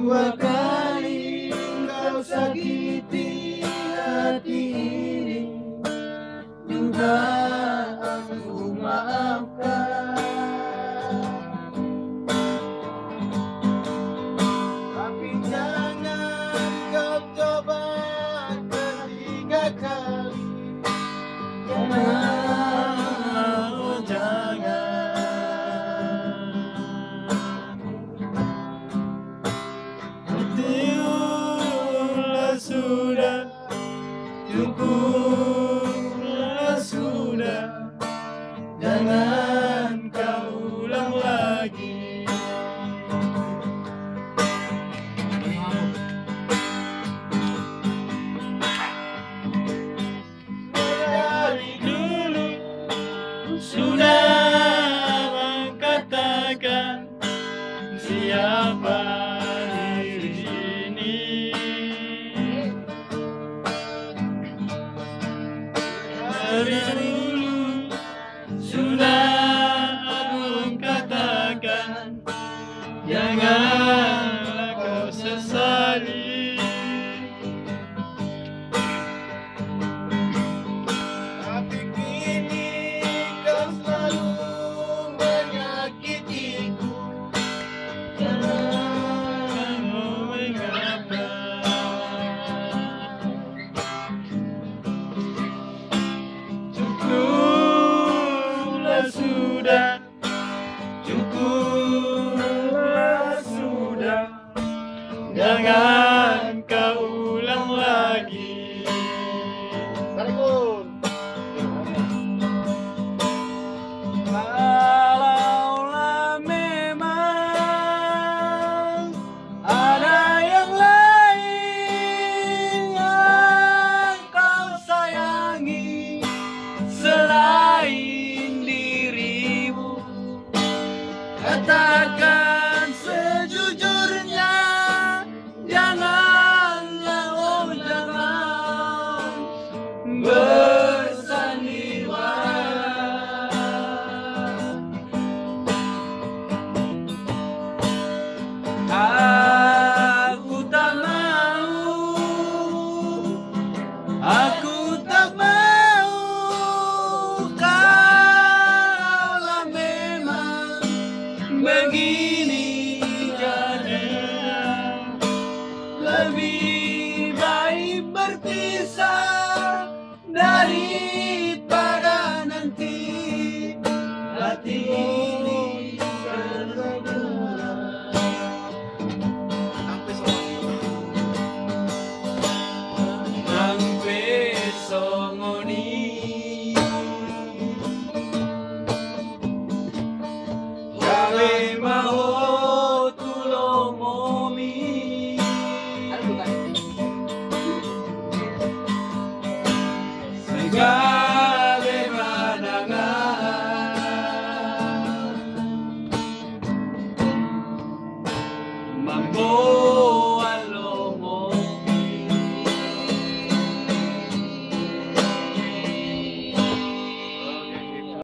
Dua kali kau sakiti hati ini, juga aku maafkan. Tapi jangan kau coba ketiga kali. Jangan, oh jangan. Cukuplah sudah, cukuplah sudah. Jangan kau ulang lagi. Dari dulu sudah mengatakan siapa diri ini. Dari dulu sudah mengatakan janganlah kau sesali. Tapi kini kau selalu menyakitiku. Jangan mengapa. Cukuplah sudah, cukuplah sudah. Jangan kau ulang lagi. Kalaulah memang ada yang lain yang kau sayangi selain dirimu, katakan sejujurnya. Jangan, ya oh jangan bersandiwara. Aku tak mau, aku tak mau. Kalau memang begini jadinya, lebih baik berpisah daripada nanti hati ini bergabung. Sampai besok.